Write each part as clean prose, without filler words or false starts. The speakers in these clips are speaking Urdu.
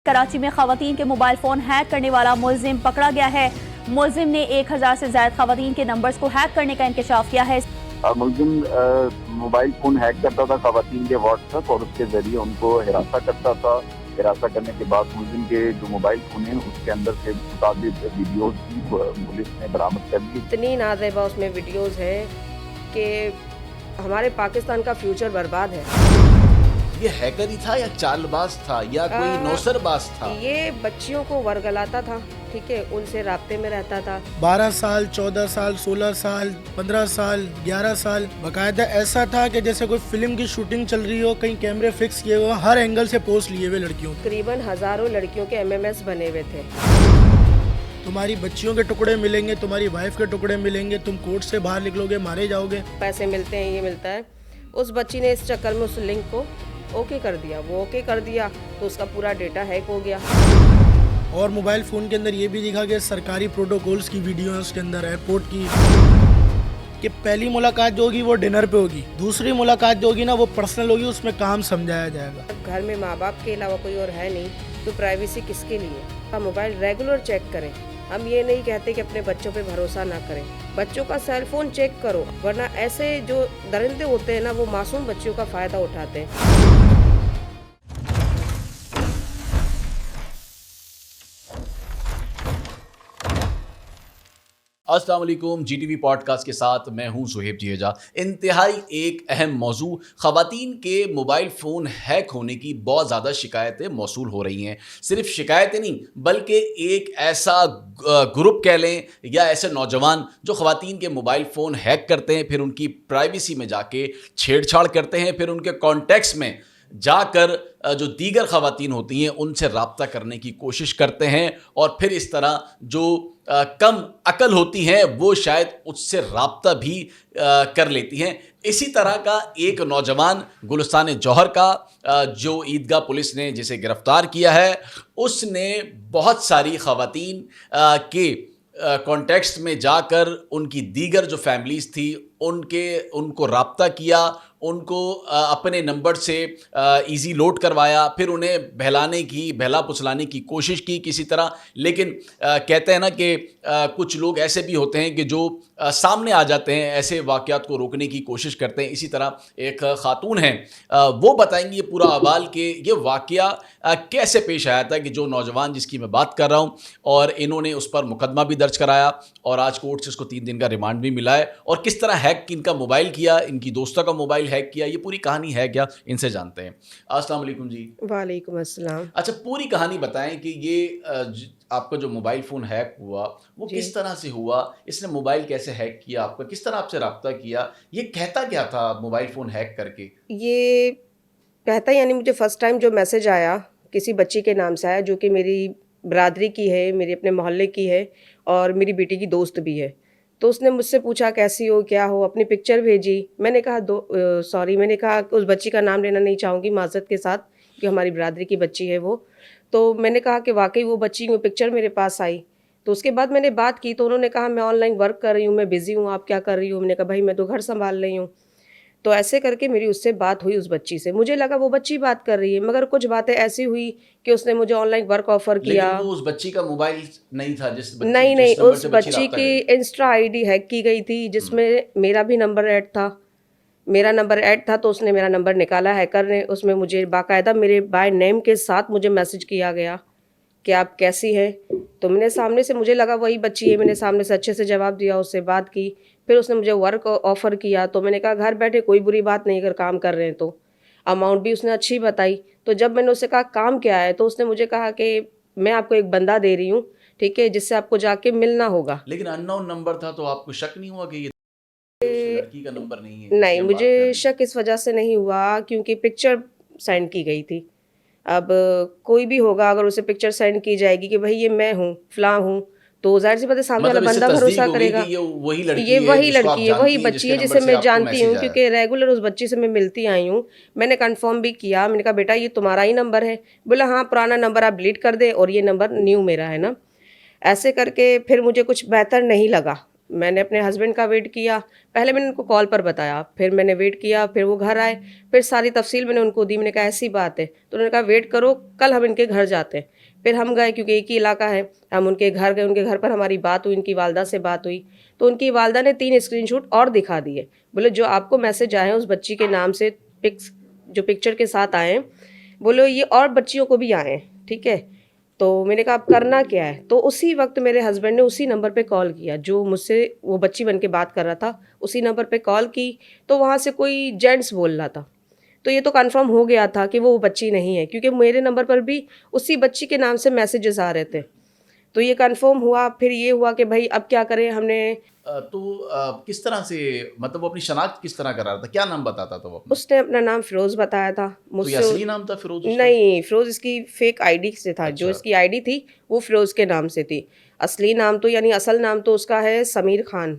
کراچی میں خواتین کے موبائل فون ہیک کرنے والا ملزم پکڑا گیا ہے۔ ملزم نے 1000 سے زائد خواتین کے نمبرز کو ہیک کرنے کا انکشاف کیا ہے۔ ملزم موبائل فون ہیک کرتا تھا خواتین کے واٹس ایپ اور اس کے ذریعے ان کو ہراساں کرتا تھا۔ ہراساں کرنے کے بعد ملزم کے جو موبائل فون ہیں اس کے اندر سے متعدد ویڈیوز کی پولیس نے برآمد کر لی۔ اتنی نازیبا اس میں ویڈیوز ہیں کہ ہمارے پاکستان کا فیوچر برباد ہے۔ یہ ہیکر ہی تھا یا چال باز تھا یا کوئی نوسر باز تھا؟ یہ بچیوں کو ورگلاتا تھا، ٹھیک ہے، ان سے رابطے میں رہتا تھا۔ 12 سال 14 سال 16 سال 15 سال 11 سال باقاعدہ ایسا تھا کہ جیسے کوئی فلم کی شوٹنگ چل رہی ہو، کہیں کیمرے فکس کیے ہوئے، ہر اینگل سے پوسٹ لیے ہوئے لڑکیوں۔ تقریباً ہزاروں لڑکیوں کے MMS بنے ہوئے تھے۔ تمہاری بچیوں کے ٹکڑے ملیں گے، تمہاری وائف کے ٹکڑے ملیں گے، تم کورٹ سے باہر نکلو گے، مارے جاؤ گے۔ پیسے ملتے ہیں، یہ ملتا ہے۔ اس بچی نے اس چکر میں اس لنک کو اوکے کر دیا، وہ اوکے کر دیا تو اس کا پورا ڈیٹا ہیک ہو گیا۔ اور موبائل فون کے اندر یہ بھی دکھا کہ سرکاری پروٹوکولز کی ویڈیو ہے اس کے اندر، ایئرپورٹ کی، کہ پہلی ملاقات جو ہوگی وہ ڈنر پہ ہوگی، دوسری ملاقات جو ہوگی نا وہ پرسنل ہوگی، اس میں کام سمجھایا جائے گا۔ گھر میں ماں باپ کے علاوہ کوئی اور ہے نہیں تو پرائیویسی کس کے لیے؟ آپ موبائل ریگولر چیک کریں۔ ہم یہ نہیں کہتے کہ اپنے بچوں پہ بھروسہ نہ کریں، بچوں کا سیل فون چیک کرو، ورنہ ایسے جو درندے ہوتے ہیں نا وہ معصوم بچوں کا فائدہ اٹھاتے ہیں۔ السلام علیکم، جی ٹی وی پوڈ کاسٹ کے ساتھ میں ہوں زہیب جیجا۔ انتہائی ایک اہم موضوع، خواتین کے موبائل فون ہیک ہونے کی بہت زیادہ شکایتیں موصول ہو رہی ہیں۔ صرف شکایتیں نہیں بلکہ ایک ایسا گروپ کہہ لیں یا ایسے نوجوان جو خواتین کے موبائل فون ہیک کرتے ہیں، پھر ان کی پرائیویسی میں جا کے چھیڑ چھاڑ کرتے ہیں، پھر ان کے کانٹیکٹس میں جا کر جو دیگر خواتین ہوتی ہیں ان سے رابطہ کرنے کی کوشش کرتے ہیں، اور پھر اس طرح جو کم عقل ہوتی ہیں وہ شاید اس سے رابطہ بھی کر لیتی ہیں۔ اسی طرح کا ایک نوجوان گلستان جوہر کا جو عیدگاہ پولیس نے جسے گرفتار کیا ہے، اس نے بہت ساری خواتین کے کانٹیکٹس میں جا کر ان کی دیگر جو فیملیز تھی ان کو رابطہ کیا، ان کو اپنے نمبر سے ایزی لوڈ کروایا، پھر انہیں بہلا پچلانے کی کوشش کی کسی طرح۔ لیکن کہتے ہیں نا کہ کچھ لوگ ایسے بھی ہوتے ہیں کہ جو سامنے آ جاتے ہیں، ایسے واقعات کو روکنے کی کوشش کرتے ہیں۔ اسی طرح ایک خاتون ہیں، وہ بتائیں گی یہ پورا احوال کہ یہ واقعہ کیسے پیش آیا تھا، کہ جو نوجوان جس کی میں بات کر رہا ہوں، اور انہوں نے اس پر مقدمہ بھی درج کرایا اور آج کورٹ سے اس کو 3 دن کا ریمانڈ بھی ملا ہے، اور کس طرح ہیک ان کا موبائل کیا، ان کی دوستوں کا موبائل ہیک کیا، یہ پوری کہانی ہے کیا، ان سے جانتے ہیں۔ السلام علیکم جی۔ وعلیکم السلام۔ اچھا، پوری کہانی بتائیں کہ یہ آپ کا جو موبائل فون ہیک ہوا وہ کس طرح سے ہوا، اس نے موبائل کیسے ہیک کیا آپ کا، کس طرح آپ سے رابطہ کیا، یہ کہتا کیا تھا موبائل فون ہیک کر کے؟ یہ کہتا یعنی مجھے فرسٹ ٹائم جو میسج آیا کسی بچی کے نام سے آیا جو کہ میری برادری کی ہے، میرے اپنے محلے کی ہے اور میری بیٹی کی دوست بھی ہے۔ تو اس نے مجھ سے پوچھا کیسی ہو، کیا ہو، اپنی پکچر بھیجی۔ میں نے کہا میں نے کہا اس بچی کا نام لینا نہیں چاہوں گی معذرت کے ساتھ کہ ہماری برادری کی بچی ہے وہ۔ تو میں نے کہا کہ واقعی وہ بچی کی پکچر میرے پاس آئی۔ تو اس کے بعد میں نے بات کی تو انہوں نے کہا میں آن لائن ورک کر رہی ہوں، میں بزی ہوں، آپ کیا کر رہی ہوں؟ میں نے کہا بھائی میں تو گھر سنبھال رہی ہوں۔ تو ایسے کر کے میری اس سے بات ہوئی اس بچی سے۔ مجھے لگا وہ بچی بات کر رہی ہے، مگر کچھ باتیں ایسی ہوئی کہ اس نے مجھے آن لائن ورک آفر کیا۔ لیکن وہ اس بچی کا موبائل نہیں تھا نہیں، اس بچی کی انسٹا ID ہیک کی گئی تھی جس میں میرا بھی نمبر ایڈ تھا، تو اس نے میرا نمبر نکالا ہیکر نے، اس میں مجھے باقاعدہ میرے بائی نیم کے ساتھ مجھے میسج کیا گیا کہ آپ کیسی ہیں۔ تو میں نے سامنے سے، مجھے لگا وہی بچی ہے، میں نے سامنے سے اچھے سے جواب دیا، اس سے بات کی۔ پھر اس نے مجھے ورک آفر کیا، تو میں نے کہا گھر بیٹھے کوئی بری بات نہیں اگر کام کر رہے ہیں تو۔ اماؤنٹ بھی اس نے اچھی بتائی۔ تو جب میں نے اس سے کہا کام کیا ہے، تو اس نے مجھے کہا کہ میں آپ کو ایک بندہ دے رہی ہوں، ٹھیک ہے، جس سے آپ کو جا کے ملنا ہوگا۔ لیکن ان نون نمبر تھا، تو آپ کو شک نہیں ہوا کہ یہ لڑکی کا نمبر نہیں ہے؟ نہیں، مجھے شک اس وجہ سے نہیں ہوا کیونکہ پکچر سینڈ کی گئی تھی۔ اب کوئی بھی ہوگا اگر اسے پکچر سینڈ کی جائے گی کہ بھائی یہ میں ہوں، فلاں ہوں، تو ظاہر سی بات ہے سامنے والا بندہ بھروسہ کرے گا۔ یہ وہی لڑکی ہے، وہی بچی ہے جسے میں جانتی ہوں کیونکہ ریگولر اس بچی سے میں ملتی آئی ہوں۔ میں نے کنفرم بھی کیا، میں نے کہا بیٹا یہ تمہارا ہی نمبر ہے؟ بولا ہاں، پرانا نمبر آپ ڈیلیٹ کر دیں اور یہ نمبر نیو میرا ہے نا۔ ایسے کر کے پھر مجھے کچھ بہتر نہیں لگا میں نے اپنے ہسبینڈ کا ویٹ کیا. پہلے میں نے ان کو کال پر بتایا, پھر میں نے ویٹ کیا, پھر وہ گھر آئے, پھر ساری تفصیل میں نے ان کو دی. میں نے کہا ایسی بات ہے, تو انہوں نے کہا ویٹ کرو, کل ہم ان کے گھر جاتے ہیں. پھر ہم گئے, کیونکہ ایک ہی علاقہ ہے, ہم ان کے گھر گئے. ان کے گھر پر ہماری بات ہوئی, ان کی والدہ سے بات ہوئی, تو ان کی والدہ نے 3 اسکرین شاٹ اور دکھا دیے. بولے جو آپ کو میسج آئے ہیں اس بچی کے نام سے, پکس جو پکچر کے ساتھ آئے ہیں, بولو یہ اور بچیوں کو بھی آئے ہیں, ٹھیک ہے. تو میں نے کہا اب کرنا کیا ہے. تو اسی وقت میرے ہسبینڈ نے اسی نمبر پہ کال کیا جو مجھ سے وہ بچی بن کے بات کر رہا تھا, اسی نمبر پہ کال کی. تو وہاں سے کوئی جینٹس بول رہا تھا. تو یہ تو کنفرم ہو گیا تھا کہ وہ بچی نہیں ہے, کیونکہ میرے نمبر پر بھی اسی بچی کے نام سے میسیجز آ رہے تھے. تو یہ کنفرم ہوا. پھر یہ ہوا کہ بھائی اب کیا کریں. ہم نے تو کس طرح سے, مطلب وہ اپنی شناخت کس طرح کرا رہا تھا, کیا نام بتاتا تھا وہ اپنا؟ اس نے اپنا نام فیروز بتایا تھا. تو یہ اصلی نام تھا فیروز اس کا؟ نہیں, فیروز اس کی فیک آئی ڈی سے تھا. جو اس کی آئی ڈی تھی وہ فیروز کے نام سے تھی. اصلی نام تو یعنی اصل نام تو اس کا ہے سمیر خان,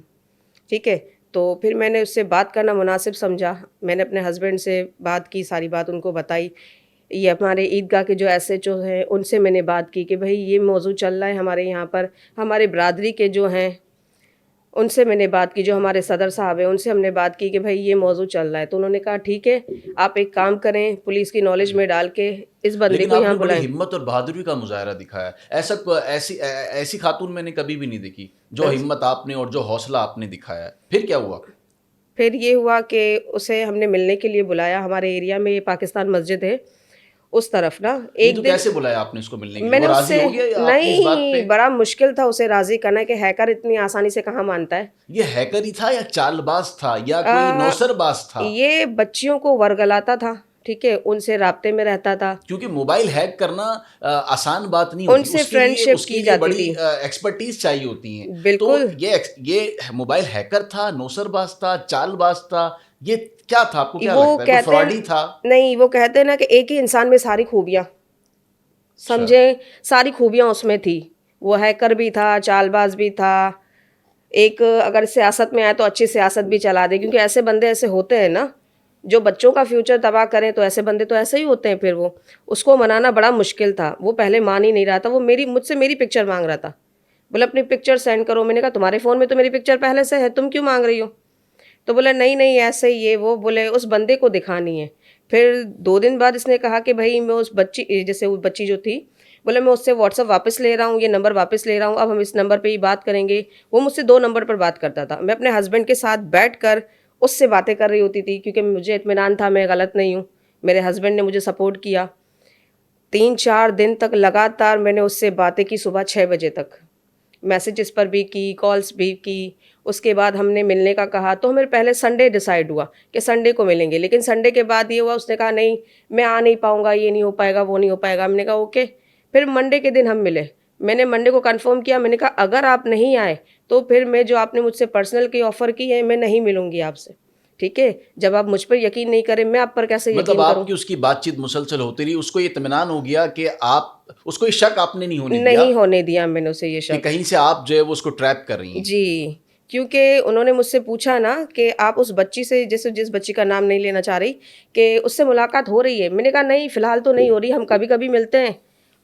ٹھیک ہے. تو پھر میں نے اس سے بات کرنا مناسب سمجھا. میں نے اپنے ہسبینڈ سے بات کی, ساری بات ان کو بتائی. یہ ہمارے عیدگاہ کے جو ایس ایچ او ہیں ان سے میں نے بات کی کہ بھائی یہ موضوع چل رہا ہے ہمارے یہاں پر. ہمارے برادری کے جو ہیں ان سے میں نے بات کی, جو ہمارے صدر صاحب ہیں ان سے ہم نے بات کی کہ بھائی یہ موضوع چل رہا ہے. تو انہوں نے کہا ٹھیک ہے, آپ ایک کام کریں, پولیس کی نالج میں ڈال کے اس بندے کو یہاں بلائیں. ہمت اور بہادری کا مظاہرہ دکھایا. ایسی خاتون میں نے کبھی بھی نہیں دیکھی جو ہمت آپ نے اور جو حوصلہ آپ نے دکھایا. پھر کیا ہوا؟ پھر یہ ہوا کہ اسے ہم نے ملنے کے لیے بلایا. ہمارے ایریا میں یہ پاکستان مسجد ہے اس طرف نا. ایک دن کیسے بلایا آپ نے اس کو ملنے کے لیے؟ میں نے وہ اس راضی سے ہو گیا یا آپ کی اس بات پہ؟ نہیں, بڑا مشکل تھا اسے راضی کرنا کہ ہیکر اتنی آسانی سے کہاں مانتا ہے. یہ ہیکر ہی تھا یا چال باز تھا یا کوئی نوسر باز تھا؟ یہ بچیوں کو ورگلاتا تھا, ٹھیک ہے, ان سے رابطے میں رہتا تھا. کیونکہ موبائل ہیک کرنا آسان بات نہیں ان ہوتی, سے اس کے لیے فرینڈشپ کی جاتی بڑی تھی. ایکسپرٹیز چاہیے ہوتی ہیں. بالکل. تو یہ موبائل ہیکر تھا, نوسر باز تھا, چال باز تھا, یہ کیا تھا؟ آپ کو کیا وہ لگتا ہے کہتے وہ فراڈی تھا؟ نہیں, وہ کہتے ہیں نا کہ ایک ہی انسان میں ساری خوبیاں, سمجھیں, ساری خوبیاں اس میں تھی. وہ ہیکر بھی تھا, چال باز بھی تھا. ایک اگر سیاست میں آئے تو اچھی سیاست بھی چلا دے, کیونکہ ایسے بندے ایسے ہوتے ہیں نا جو بچوں کا فیوچر تباہ کریں. تو ایسے بندے تو ایسے ہی ہوتے ہیں. پھر وہ اس کو منانا بڑا مشکل تھا. وہ پہلے مان ہی نہیں رہا تھا. وہ مجھ سے میری پکچر مانگ رہا تھا. بولے اپنی پکچر سینڈ کرو. میں نے کہا تمہارے فون میں تو میری پکچر پہلے سے ہے, تم کیوں مانگ رہی ہو؟ تو بولا نہیں ایسے ہی یہ وہ, بولے اس بندے کو دکھانی ہے. پھر 2 دن بعد اس نے کہا کہ بھائی میں اس بچی, جیسے وہ بچی جو تھی, بولے میں اس سے واٹس ایپ واپس لے رہا ہوں, یہ نمبر واپس لے رہا ہوں, اب ہم اس نمبر پہ ہی بات کریں گے. وہ مجھ سے 2 نمبر پر بات کرتا تھا. میں اپنے ہسبینڈ کے ساتھ بیٹھ کر اس سے باتیں کر رہی ہوتی تھی, کیونکہ مجھے اطمینان تھا میں غلط نہیں ہوں. میرے ہسبینڈ نے مجھے سپورٹ کیا. 3-4 دن تک لگاتار میں نے اس سے باتیں کی, صبح 6 بجے تک, میسیجز پر بھی کی, کالس بھی کی. اس کے بعد ہم نے ملنے کا کہا, تو ہمیں پہلے سنڈے ڈیسائیڈ ہوا کہ سنڈے کو ملیں گے. لیکن سنڈے کے بعد یہ ہوا, اس نے کہا نہیں میں آ نہیں پاؤں گا, یہ نہیں ہو پائے گا, وہ نہیں ہو پائے گا. ہم نے کہا اوکے. پھر منڈے کے دن ہم ملے. میں نے منڈے کو کنفرم کیا. میں نے کہا اگر آپ نہیں آئے تو پھر میں جو آپ نے مجھ سے پرسنل کی آفر کی ہے میں نہیں ملوں گی آپ سے, ٹھیک ہے. جب آپ مجھ پر یقین نہیں کریں میں آپ پر کیسے یقین کروں؟ مطلب آپ کی اس کی بات چیت مسلسل ہوتی رہی, اس کو یہ اطمینان ہو گیا کہ آپ اس کو یہ شک آپ نے نہیں ہونے دیا میں نے اسے یہ کہ شک کہیں سے آپ جو ہے وہ اس کو ٹریپ کر رہی ہیں. جی, کیونکہ انہوں نے مجھ سے پوچھا نا کہ آپ اس بچی سے, جس بچی کا نام نہیں لینا چاہ رہی, کہ اس سے ملاقات ہو رہی ہے. میں نے کہا نہیں فی الحال تو نہیں ہو رہی, ہم کبھی کبھی ملتے ہیں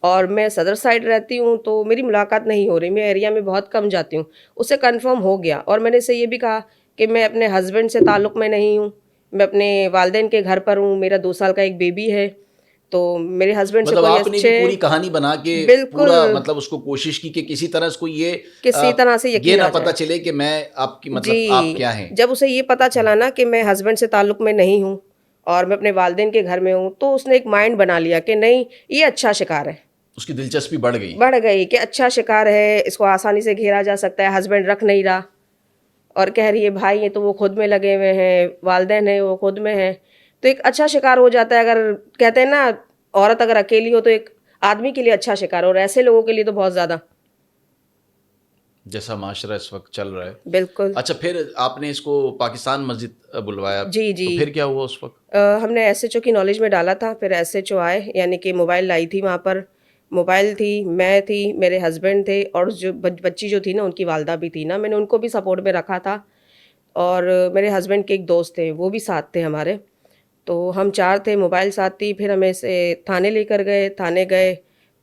اور میں صدر سائڈ رہتی ہوں تو میری ملاقات نہیں ہو رہی, میں ایریا میں بہت کم جاتی ہوں. اسے کنفرم ہو گیا. اور میں نے اسے یہ بھی کہا کہ میں اپنے ہسبینڈ سے تعلق میں نہیں ہوں, میں اپنے والدین کے گھر پر ہوں, میرا 2 سال کا ایک بیبی ہے. تو میرے ہسبینڈ سے مطلب کوئی آپ نے بھی پوری کہانی بنا کے پورا مطلب اس کو کوشش کی کہ کسی طرح اس کو کسی طرح سے یہ نہ پتہ چلے کہ میں آپ کی مطلب آپ کیا ہیں. جب اسے یہ پتہ چلا نا کہ میں ہسبینڈ سے تعلق میں نہیں ہوں اور میں اپنے والدین کے گھر میں ہوں, تو اس نے ایک مائنڈ بنا لیا کہ نہیں یہ اچھا شکار ہے. اس کی دلچسپی بڑھ گئی کہ اچھا شکار ہے, اس کو آسانی سے گھیرا جا سکتا ہے. ہسبینڈ رکھ نہیں رہا اور کہہ رہی ہے بھائی ہیں تو وہ خود میں لگے ہوئے ہیں, والدین ہیں وہ خود میں ہیں, تو ایک اچھا شکار ہو جاتا ہے. اگر کہتے ہیں نا عورت اگر اکیلی ہو تو ایک آدمی کے لیے اچھا شکار, اور ایسے لوگوں کے لیے تو بہت زیادہ, جیسا معاشرہ اس وقت چل رہا ہے. بالکل. اچھا, پھر آپ نے اس کو پاکستان مسجد بلوایا؟ جی تو پھر کیا ہوا اس وقت؟ ہم نے ایس ایچ او کی نالج میں ڈالا تھا. پھر ایس ایچ او آئے, یعنی کہ موبائل لائی تھی وہاں پر, موبائل تھی, میں تھی, میرے ہسبینڈ تھے, اور جو بچی جو تھی نا ان کی والدہ بھی تھی نا, میں نے ان کو بھی سپورٹ میں رکھا تھا. اور میرے ہسبینڈ کے ایک دوست تھے وہ بھی ساتھ تھے ہمارے. تو ہم 4 تھے, موبائل ساتھ تھی. پھر ہمیں سے تھانے لے کر گئے. تھانے گئے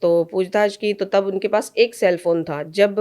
تو پوچھ تاچھ کی, تو تب ان کے پاس ایک سیل فون تھا. جب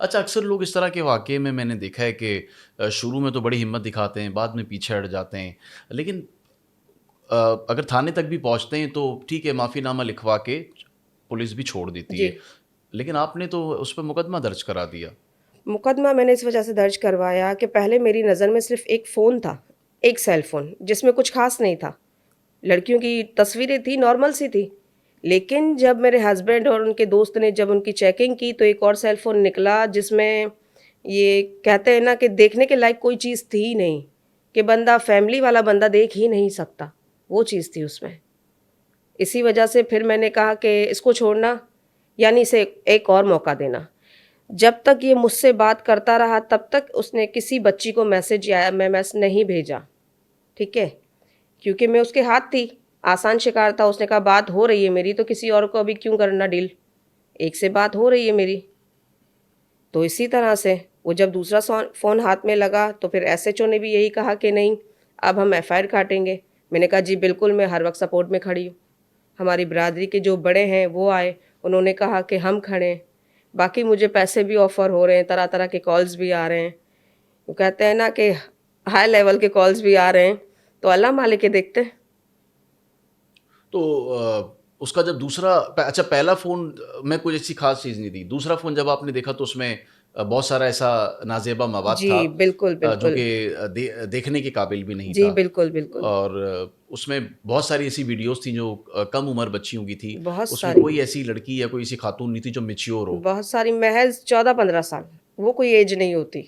اچھا، اکثر لوگ اس طرح کے واقعے میں نے دیکھا ہے کہ شروع میں تو بڑی ہمت دکھاتے ہیں، بعد میں پیچھے ہٹ جاتے ہیں، لیکن اگر تھانے تک بھی پہنچتے ہیں تو ٹھیک ہے، معافی نامہ لکھوا کے پولیس بھی چھوڑ دیتی ہے، جی، لیکن آپ نے تو اس پہ مقدمہ درج کرا دیا۔ مقدمہ میں نے اس وجہ سے درج کروایا کہ پہلے میری نظر میں صرف ایک فون تھا، ایک سیل فون، جس میں کچھ خاص نہیں تھا، لڑکیوں کی تصویریں تھی، نارمل سی تھی، لیکن جب میرے ہسبینڈ اور ان کے دوست نے جب ان کی چیکنگ کی تو ایک اور سیل فون نکلا جس میں یہ کہتے ہیں نا کہ دیکھنے کے لائق کوئی چیز تھی ہی نہیں، کہ بندہ فیملی والا بندہ دیکھ ہی نہیں سکتا، وہ چیز تھی اس میں۔ اسی وجہ سے پھر میں نے کہا کہ اس کو چھوڑنا یعنی اسے ایک اور موقع دینا۔ جب تک یہ مجھ سے بات کرتا رہا تب تک اس نے کسی بچی کو میسج یا ایم ایم ایس نہیں بھیجا، ٹھیک ہے، کیونکہ میں اس کے ہاتھ تھی، آسان شکار تھا۔ اس نے کہا بات ہو رہی ہے میری تو کسی اور کو ابھی کیوں کرنا ڈیل، ایک سے بات ہو رہی ہے میری۔ تو اسی طرح سے وہ جب دوسرا فون ہاتھ میں لگا تو پھر ایس ایچ او نے بھی یہی کہا کہ نہیں اب ہم ایف آئی آر کاٹیں گے۔ میں نے کہا جی بالکل، میں ہر وقت سپورٹ میں کھڑی ہوں۔ ہماری برادری کے جو بڑے ہیں وہ آئے، انہوں نے کہا کہ ہم کھڑے ہیں، باقی مجھے پیسے بھی آفر ہو رہے ہیں، طرح طرح کے کالز بھی آ رہے ہیں، وہ کہتے ہیں نا کہ ہائی لیول کے کالز بھی آ رہے ہیں، تو اللہ مالک کے دیکھتے ہیں۔ تو اس کا جب دوسرا اچھا پہلا فون میں کوئی ایسی خاص چیز نہیں تھی، دوسرا فون جب آپ نے دیکھا تو اس میں بہت سارا ایسا نازیبا مواد جی تھا بالکل جو بالکل، کہ دیکھنے کے قابل بھی نہیں جی تھا، بالکل بالکل، اور اس میں بہت ساری ایسی ویڈیوز تھیں جو کم عمر بچیوں کی تھی، بہت اس میں ساری، کوئی ایسی لڑکی یا کوئی ایسی خاتون نہیں تھی جو میچیور ہو، بہت ساری، محض 14-15 سال، وہ کوئی ایج نہیں ہوتی۔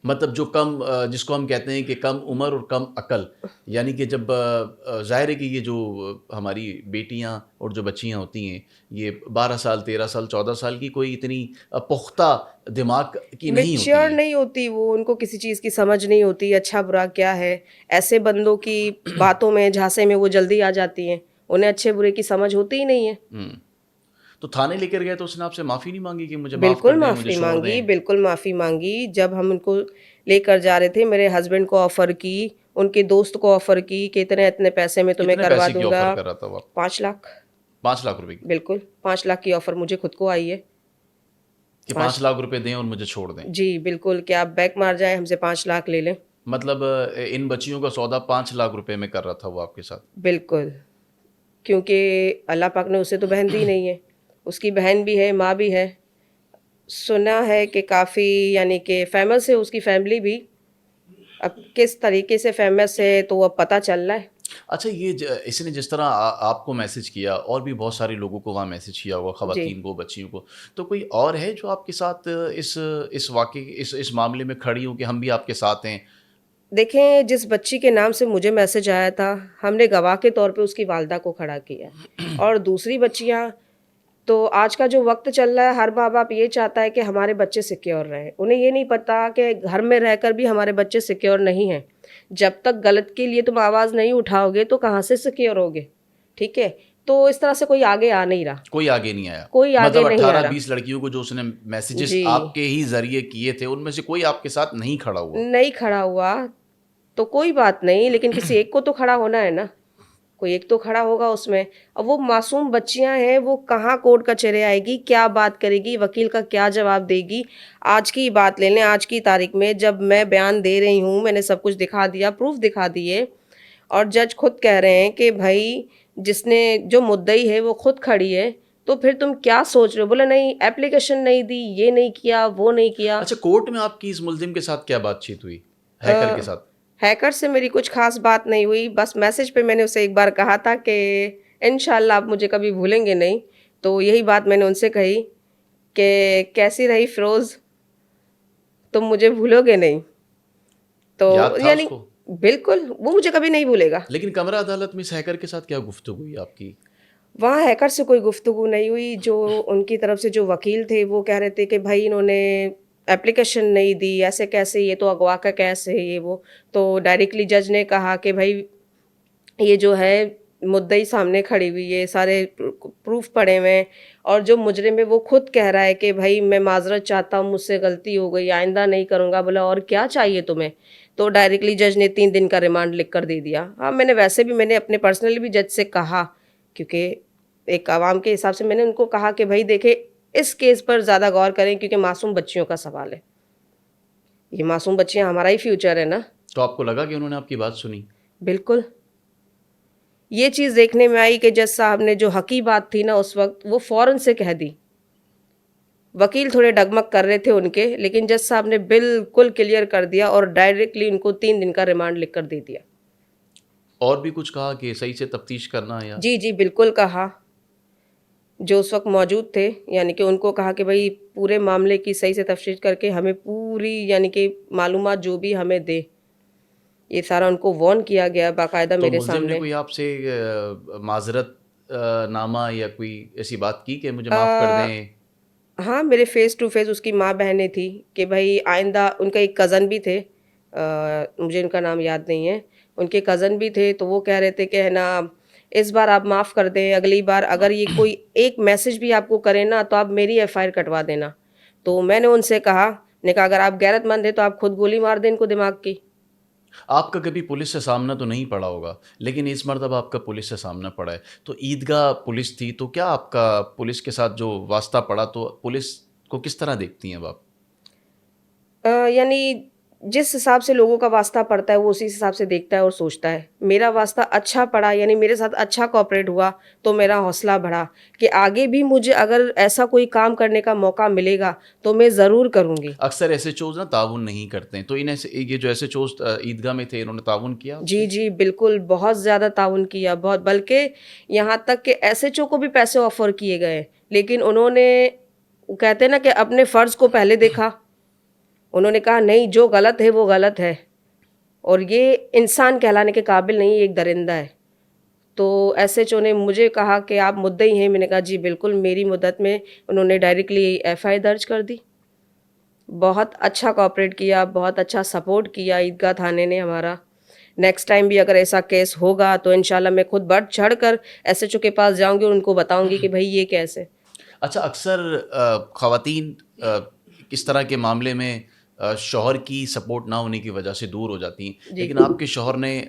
مطلب جو کم جس کو ہم کہتے ہیں کہ کم عمر اور کم عقل، یعنی کہ جب ظاہر ہے کہ یہ جو ہماری بیٹیاں اور جو بچیاں ہوتی ہیں یہ 12 سال 13 سال 14 سال کی کوئی اتنی پختہ دماغ کی نہیں ہوتی میچیور ہیں۔ نہیں ہوتی وہ، ان کو کسی چیز کی سمجھ نہیں ہوتی، اچھا برا کیا ہے، ایسے بندوں کی باتوں میں جھانسے میں وہ جلدی آ جاتی ہیں، انہیں اچھے برے کی سمجھ ہوتی ہی نہیں ہے۔ تو تھانے لے کر گئے تو اس نے آپ سے معافی نہیں مانگی کہ مجھے معاف بالکل کر دیں، مجھے معافی چھوڑ مانگی، دیں؟ بالکل معافی مانگی۔ جب ہم ان کو لے کر جا رہے تھے میرے ہسبینڈ کو آفر کی، ان کے دوست کو آفر کی کہ اتنے اتنے پیسے میں تمہیں کتنے کروا پیسے کی دوں گا، آفر کر رہا تھا وہ؟ 5 لاکھ، 5 لاکھ روپے کی؟ بالکل 5 لاکھ کی آفر مجھے خود کو آئی ہے کہ 5 لاکھ روپے دیں اور مجھے چھوڑ دیں؟ جی بالکل، کہ آپ بیک مار جائیں ہم سے 5 لاکھ لے لیں۔ مطلب ان بچیوں کا سودا 5 لاکھ روپے میں کر رہا تھا وہ آپ کے ساتھ؟ بالکل، کیونکہ اللہ پاک نے اسے تو بہن دی نہیں ہے، اس کی بہن بھی ہے، ماں بھی ہے، سنا ہے کہ کافی یعنی کہ فیمس ہے اس کی فیملی بھی، اب کس طریقے سے فیمس ہے تو وہ اب پتہ چل رہا ہے۔ اچھا، یہ اس نے جس طرح آپ کو میسج کیا اور بھی بہت سارے لوگوں کو وہاں میسج کیا ہوگا، جی خواتین کو، بچیوں کو، تو کوئی اور ہے جو آپ کے ساتھ اس واقعے اس معاملے میں کھڑی ہوں کہ ہم بھی آپ کے ساتھ ہیں؟ دیکھیں، جس بچی کے نام سے مجھے میسج آیا تھا ہم نے گواہ کے طور پہ اس کی والدہ کو کھڑا کیا، اور دوسری بچیاں تو آج کا جو وقت چل رہا ہے ہر ماں باپ یہ چاہتا ہے کہ ہمارے بچے سیکیور رہیں، انہیں یہ نہیں پتا کہ گھر میں رہ کر بھی ہمارے بچے سیکیور نہیں ہیں۔ جب تک غلط کے لیے تم آواز نہیں اٹھاؤ گے تو کہاں سے سیکیور ہوگے، ٹھیک ہے؟ تو اس طرح سے کوئی آگے آ نہیں رہا، کوئی آگے نہیں آیا؟ کوئی آگے مطلب نہیں آ 18-20 رہا، لڑکیوں کو جو اس نے میسیجز جی آپ کے ہی ذریعے کیے تھے ان میں سے کوئی آپ کے ساتھ نہیں کھڑا ہوا؟ نہیں کھڑا ہوا تو کوئی بات نہیں، لیکن کسی ایک کو تو کھڑا ہونا ہے نا، کوئی ایک تو کھڑا ہوگا اس میں۔ اب وہ معصوم بچیاں ہیں، وہ کہاں کورٹ کچہرے آئے گی، کیا بات کرے گی، وکیل کا کیا جواب دے گی؟ آج کی بات لے لیں، آج کی تاریخ میں جب میں بیان دے رہی ہوں، میں نے سب کچھ دکھا دیا، پروف دکھا دیے، اور جج خود کہہ رہے ہیں کہ بھائی جس نے جو مدعی ہے وہ خود کھڑی ہے، تو پھر تم کیا سوچ رہے ہو؟ بولے نہیں ایپلیکیشن نہیں دی، یہ نہیں کیا، وہ نہیں کیا۔ اچھا، کورٹ میں آپ کی اس ملزم کے ساتھ کیا بات چیت ہوئی، ہیکر کے ساتھ؟ ہیکر سے میری کچھ خاص بات نہیں ہوئی، بس میسج پہ میں نے اسے ایک بار کہا تھا کہ انشاءاللہ آپ مجھے کبھی بھولیں گے نہیں، تو یہی بات میں نے ان سے کہی کہ کیسی رہی فیروز، تم مجھے بھولو گے نہیں، تو یاد تھا اس یعنی کو؟ بالکل وہ مجھے کبھی نہیں بھولے گا۔ لیکن کمرہ عدالت میں اس ہیکر کے ساتھ کیا گفتگو ہوئی آپ کی؟ وہاں ہیکر سے کوئی گفتگو نہیں ہوئی، جو ان کی طرف سے جو وکیل تھے وہ کہہ رہے تھے کہ بھائی انہوں نے اپلیکیشن نہیں دی، ایسے کیسے، یہ تو اغوا کا کیس ہے، یہ وہ، تو ڈائریکٹلی جج نے کہا کہ بھائی یہ جو ہے مدعی سامنے کھڑی ہوئی ہے، سارے پروف پڑے ہوئے ہیں، اور جو مجرم ہے وہ خود کہہ رہا ہے کہ بھائی میں معذرت چاہتا ہوں، مجھ سے غلطی ہو گئی، آئندہ نہیں کروں گا۔ بولا اور کیا چاہیے تمہیں؟ تو ڈائریکٹلی جج نے 3 دن کا ریمانڈ لکھ کر دے دیا۔ ہاں، میں نے ویسے بھی میں نے اپنے پرسنلی بھی جج سے کہا، کیونکہ ایک عوام کے حساب سے میں نے ان کو کہا کہ بھائی دیکھیں اس کیس پر زیادہ غور کریں کیونکہ معصوم بچیوں کا سوال ہے. یہ معصوم بچیاں ہمارا ہی فیوچر ہے نا. تو آپ کو لگا کہ انہوں نے آپ کی بات سنی؟ بالکل. یہ چیز دیکھنے میں آئی کہ جج صاحب نے جو حقیقی بات تھی نا اس وقت وہ فوراً سے کہہ دی. وکیل تھوڑے ڈگمگ کر رہے تھے ان کے, لیکن جج صاحب نے بالکل کلیئر کر دیا اور ڈائریکٹلی ان کو 3 دن کا ریمانڈ لکھ کر دے دیا. اور بھی کچھ کہا کہ صحیح سے تفتیش کرنا ہے؟ جی بالکل کہا. جو اس وقت موجود تھے یعنی کہ ان کو کہا کہ بھائی پورے معاملے کی صحیح سے تفتیش کر کے ہمیں پوری یعنی کہ معلومات جو بھی ہمیں دے. یہ سارا ان کو وارن کیا گیا باقاعدہ میرے ملزم سامنے. نے کوئی آپ سے معذرت نامہ یا کوئی ایسی بات کی کہ مجھے معاف کر دیں؟ ہاں, میرے فیس ٹو فیس اس کی ماں بہنیں تھی کہ بھائی آئندہ, ان کا ایک کزن بھی تھے, مجھے ان کا نام یاد نہیں ہے, ان کے کزن بھی تھے, تو وہ کہہ رہے تھے کہ ہے نا اس بار آپ معاف کر دیں, اگلی بار اگر یہ کوئی ایک میسج بھی آپ کو کرے نا تو آپ میری FIR کٹوا دینا. تو میں نے ان سے کہا اگر آپ غیرت مند ہیں تو آپ خود گولی مار دیں ان کو دماغ کی. آپ کا کبھی پولیس سے سامنا تو نہیں پڑا ہوگا, لیکن اس مرتبہ آپ کا پولیس سے سامنا پڑا ہے. تو عیدگاہ پولیس تھی, تو کیا آپ کا پولیس کے ساتھ جو واسطہ پڑا, تو پولیس کو کس طرح دیکھتی ہیں آپ؟ یعنی جس حساب سے لوگوں کا واسطہ پڑتا ہے وہ اسی حساب سے دیکھتا ہے اور سوچتا ہے. میرا واسطہ اچھا پڑا, یعنی میرے ساتھ اچھا کوآپریٹ ہوا, تو میرا حوصلہ بڑھا کہ آگے بھی مجھے اگر ایسا کوئی کام کرنے کا موقع ملے گا تو میں ضرور کروں گی. اکثر ایسے چوز نا تعاون نہیں کرتے ہیں, تو یہ جو ایسے چوز عیدگاہ میں تھے, انہوں نے تعاون کیا؟ جی بالکل, بہت زیادہ تعاون کیا, بہت, بلکہ یہاں تک کہ SHO کو بھی پیسے آفر کیے گئے, لیکن انہوں نے کہتے ہیں نا کہ اپنے فرض کو پہلے دیکھا. انہوں نے کہا نہیں, جو غلط ہے وہ غلط ہے, اور یہ انسان کہلانے کے قابل نہیں, ایک درندہ ہے. تو SHO نے مجھے کہا کہ آپ مدعی ہیں. میں نے کہا جی بالکل, میری مدت میں انہوں نے ڈائریکٹلی FIR درج کر دی. بہت اچھا کوآپریٹ کیا, بہت اچھا سپورٹ کیا عیدگاہ تھانے نے ہمارا. نیکسٹ ٹائم بھی اگر ایسا کیس ہوگا تو انشاءاللہ میں خود بڑھ چڑھ کر SHO کے پاس جاؤں گی اور ان کو بتاؤں گی کہ بھائی یہ کیس ہے. اچھا, اکثر خواتین اس طرح کے معاملے میں شوہر کی سپورٹ نہ ہونے کی وجہ سے دور ہو جاتی ہیں, لیکن آپ کے شوہر نے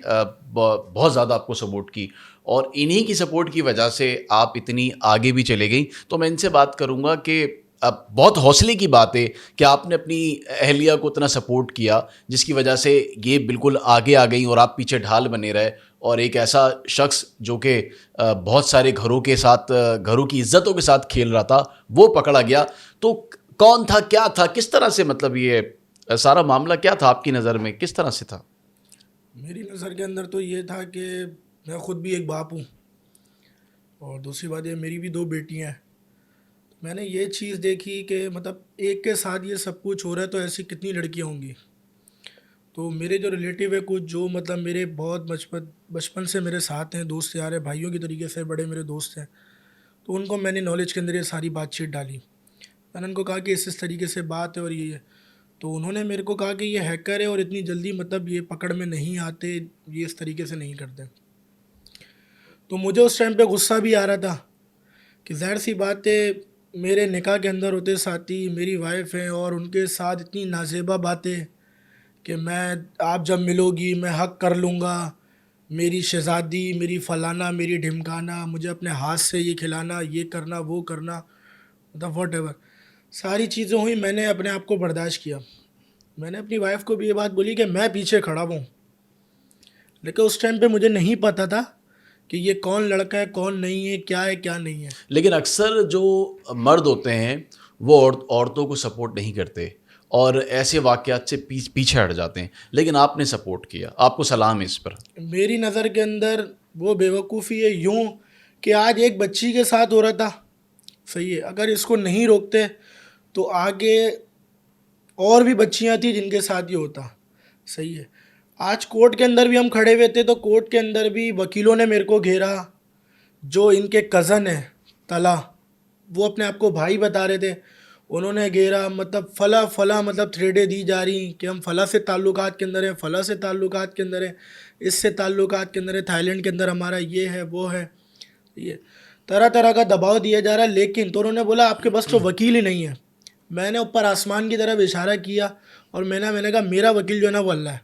بہت زیادہ آپ کو سپورٹ کی, اور انہی کی سپورٹ کی وجہ سے آپ اتنی آگے بھی چلے گئیں. تو میں ان سے بات کروں گا کہ بہت حوصلے کی بات ہے کہ آپ نے اپنی اہلیہ کو اتنا سپورٹ کیا جس کی وجہ سے یہ بالکل آگے آ گئیں اور آپ پیچھے ڈھال بنے رہے, اور ایک ایسا شخص جو کہ بہت سارے گھروں کے ساتھ, گھروں کی عزتوں کے ساتھ کھیل رہا تھا, وہ پکڑا گیا. تو کون تھا, کیا تھا, کس طرح سے, مطلب یہ سارا معاملہ کیا تھا آپ کی نظر میں, کس طرح سے تھا؟ میری نظر کے اندر تو یہ تھا کہ میں خود بھی ایک باپ ہوں, اور دوسری بات یہ میری بھی 2 بیٹیاں ہیں. میں نے یہ چیز دیکھی کہ مطلب ایک کے ساتھ یہ سب کچھ ہو رہا ہے تو ایسی کتنی لڑکیاں ہوں گی. تو میرے جو ریلیٹیو ہے کچھ, جو مطلب میرے بہت بچپن سے میرے ساتھ ہیں, دوست یار ہیں, بھائیوں کی طریقے سے بڑے میرے دوست ہیں, تو ان کو میں نے نالج کے اندر یہ ساری بات چیت ڈالی. میں نے ان کو کہا کہ اس طریقے سے بات ہے اور یہ ہے. تو انہوں نے میرے کو کہا کہ یہ ہیکر ہے اور اتنی جلدی مطلب یہ پکڑ میں نہیں آتے, یہ اس طریقے سے نہیں کرتے. تو مجھے اس ٹائم پہ غصہ بھی آ رہا تھا کہ ظاہر سی بات ہے, میرے نکاح کے اندر ہوتے ساتھی میری وائف ہیں, اور ان کے ساتھ اتنی نازیبا باتیں کہ میں, آپ جب ملو گی میں حق کر لوں گا, میری شہزادی, میری فلانا, میری ڈھمکانا, مجھے اپنے ہاتھ سے یہ کھلانا, یہ کرنا, وہ کرنا, مطلب واٹ ایور ساری چیزیں ہوئی. میں نے اپنے آپ کو برداشت کیا. میں نے اپنی وائف کو بھی یہ بات بولی کہ میں پیچھے کھڑا ہوں, لیکن اس ٹائم پہ مجھے نہیں پتہ تھا کہ یہ کون لڑکا ہے, کون نہیں ہے, کیا ہے, کیا نہیں ہے. لیکن اکثر جو مرد ہوتے ہیں وہ عورتوں کو سپورٹ نہیں کرتے اور ایسے واقعات سے پیچھے ہٹ جاتے ہیں, لیکن آپ نے سپورٹ کیا, آپ کو سلام ہے اس پر. میری نظر کے اندر وہ بیوقوفی ہے یوں کہ آج ایک بچی کے ساتھ ہو رہا تھا, صحیح ہے, اگر اس کو نہیں روکتے تو آگے اور بھی بچیاں تھیں جن کے ساتھ یہ ہوتا, صحیح ہے. آج کورٹ کے اندر بھی ہم کھڑے ہوئے تھے تو کورٹ کے اندر بھی وکیلوں نے میرے کو گھیرا, جو ان کے کزن ہیں طلا, وہ اپنے آپ کو بھائی بتا رہے تھے, انہوں نے گھیرا, مطلب فلاں مطلب تھریڈیں دی جا رہی کہ ہم فلاں سے تعلقات کے اندر ہیں, فلاں سے تعلقات کے اندر ہیں, اس سے تعلقات کے اندر ہے, تھائی لینڈ کے اندر ہمارا یہ ہے, وہ ہے, یہ طرح طرح کا دباؤ دیا جا رہا ہے. لیکن تو انہوں نے بولا آپ کے بس تو وکیل ہی نہیں ہے. میں نے اوپر آسمان کی طرف اشارہ کیا اور میں نے کہا میرا وکیل جو ہے نا وہ اللہ ہے.